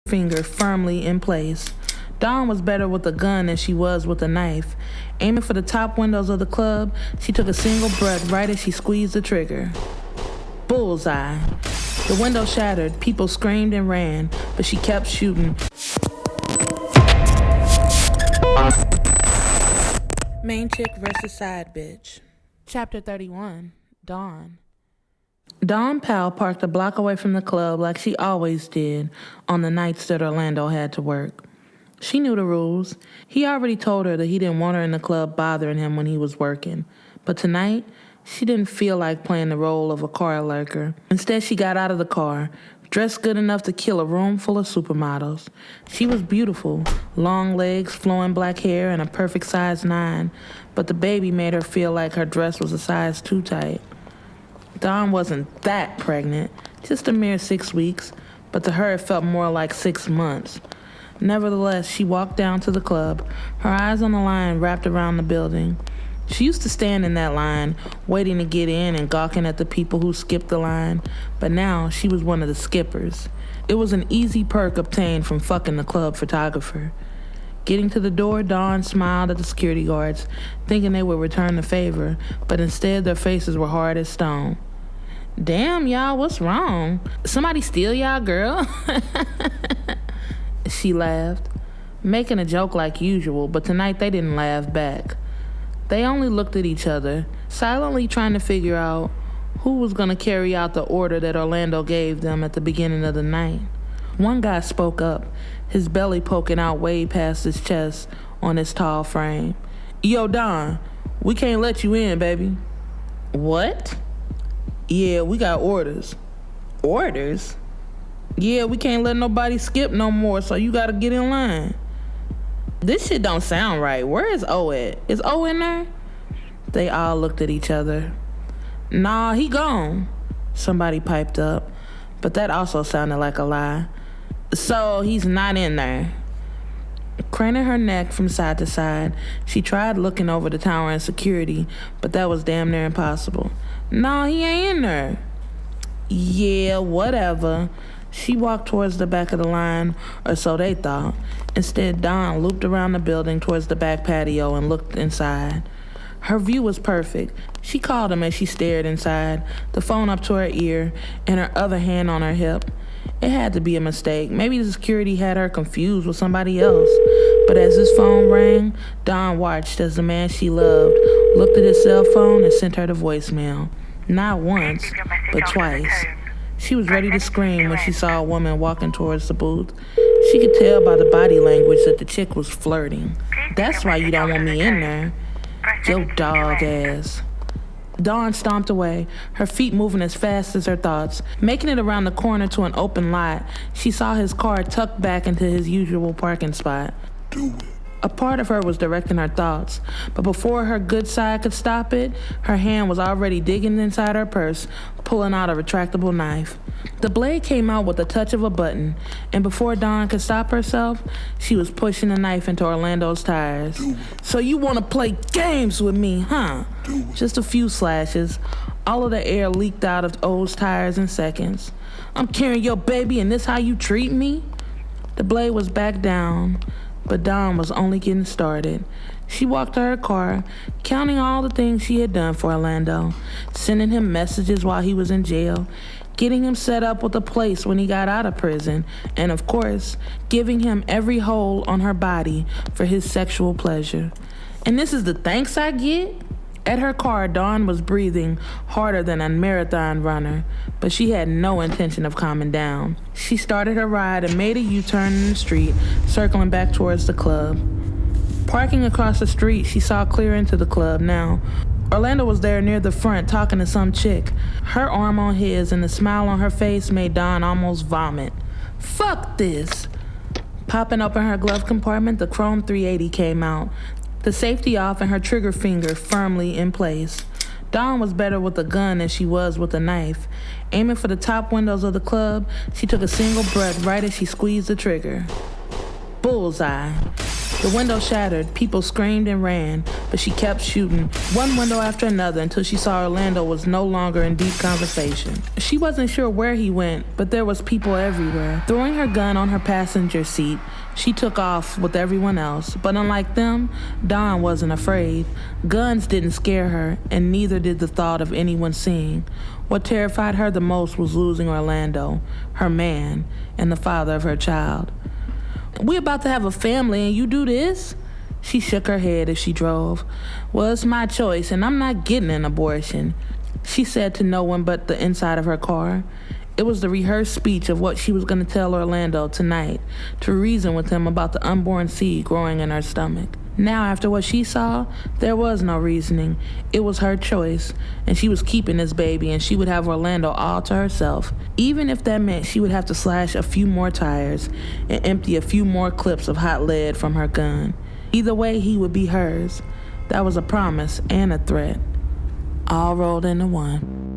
finger firmly in place. Dawn was better with a gun than she was with a knife. Aiming for the top windows of the club, she took a single breath right as she squeezed the trigger. Bullseye. The window shattered, people screamed and ran, but she kept shooting. Main chick versus side bitch. Chapter 31. Dawn. Dawn Powell parked a block away from the club like she always did on the nights that Orlando had to work. She knew the rules. He already told her that he didn't want her in the club bothering him when he was working. But tonight, she didn't feel like playing the role of a car lurker. Instead, she got out of the car, dressed good enough to kill a room full of supermodels. She was beautiful, long legs, flowing black hair, and a perfect size 9, but the baby made her feel like her dress was a size too tight. Dawn wasn't that pregnant, just a mere 6 weeks, but to her it felt more like 6 months. Nevertheless, she walked down to the club, her eyes on the line wrapped around the building. She used to stand in that line, waiting to get in and gawking at the people who skipped the line, but now she was one of the skippers. It was an easy perk obtained from fucking the club photographer. Getting to the door, Dawn smiled at the security guards, thinking they would return the favor, but instead their faces were hard as stone. Damn, y'all, what's wrong? Somebody steal y'all, girl? She laughed, making a joke like usual, but tonight they didn't laugh back. They only looked at each other, silently trying to figure out who was going to carry out the order that Orlando gave them at the beginning of the night. One guy spoke up, his belly poking out way past his chest on his tall frame. Yo, Don, we can't let you in, baby. What? Yeah, we got orders. Orders? Yeah, we can't let nobody skip no more, so you gotta get in line. This shit don't sound right. Where is O at? Is O in there? They all looked at each other. Nah, he gone. Somebody piped up, but that also sounded like a lie. So he's not in there. Craning her neck from side to side, she tried looking over the tower in security, but that was damn near impossible. Nah, he ain't in there. Yeah, whatever. She walked towards the back of the line, or so they thought. Instead, Dawn looped around the building towards the back patio and looked inside. Her view was perfect. She called him as she stared inside, the phone up to her ear and her other hand on her hip. It had to be a mistake. Maybe the security had her confused with somebody else. But as his phone rang, Dawn watched as the man she loved looked at his cell phone and sent her the voicemail. Not once, but twice. She was ready to scream when she saw a woman walking towards the booth. She could tell by the body language that the chick was flirting. That's why you don't want me in there. Yo dog ass. Dawn stomped away, her feet moving as fast as her thoughts. Making it around the corner to an open lot, she saw his car tucked back into his usual parking spot. Do it. A part of her was directing her thoughts, but before her good side could stop it, her hand was already digging inside her purse, pulling out a retractable knife. The blade came out with a touch of a button, and before Dawn could stop herself, she was pushing the knife into Orlando's tires. So you want to play games with me, huh? Just a few slashes. All of the air leaked out of O's tires in seconds. I'm carrying your baby and this how you treat me? The blade was back down, but Dawn was only getting started. She walked to her car, counting all the things she had done for Orlando, sending him messages while he was in jail, getting him set up with a place when he got out of prison, and of course, giving him every hole on her body for his sexual pleasure. And this is the thanks I get? At her car, Dawn was breathing harder than a marathon runner, but she had no intention of calming down. She started her ride and made a U-turn in the street, circling back towards the club. Parking across the street, she saw clear into the club now. Orlando was there near the front talking to some chick. Her arm on his and the smile on her face made Dawn almost vomit. Fuck this! Popping open her glove compartment, the chrome 380 came out, the safety off and her trigger finger firmly in place. Dawn was better with a gun than she was with a knife. Aiming for the top windows of the club, she took a single breath right as she squeezed the trigger. Bullseye. The window shattered, people screamed and ran, but she kept shooting, one window after another, until she saw Orlando was no longer in deep conversation. She wasn't sure where he went, but there was people everywhere. Throwing her gun on her passenger seat, she took off with everyone else, but unlike them, Dawn wasn't afraid. Guns didn't scare her, and neither did the thought of anyone seeing. What terrified her the most was losing Orlando, her man, and the father of her child. "We about to have a family and you do this?" She shook her head as she drove. "Well, it's my choice and I'm not getting an abortion," she said to no one but the inside of her car. It was the rehearsed speech of what she was going to tell Orlando tonight, to reason with him about the unborn seed growing in her stomach. Now, after what she saw, there was no reasoning. It was her choice, and she was keeping this baby, and she would have Orlando all to herself, even if that meant she would have to slash a few more tires and empty a few more clips of hot lead from her gun. Either way, he would be hers. That was a promise and a threat, all rolled into one.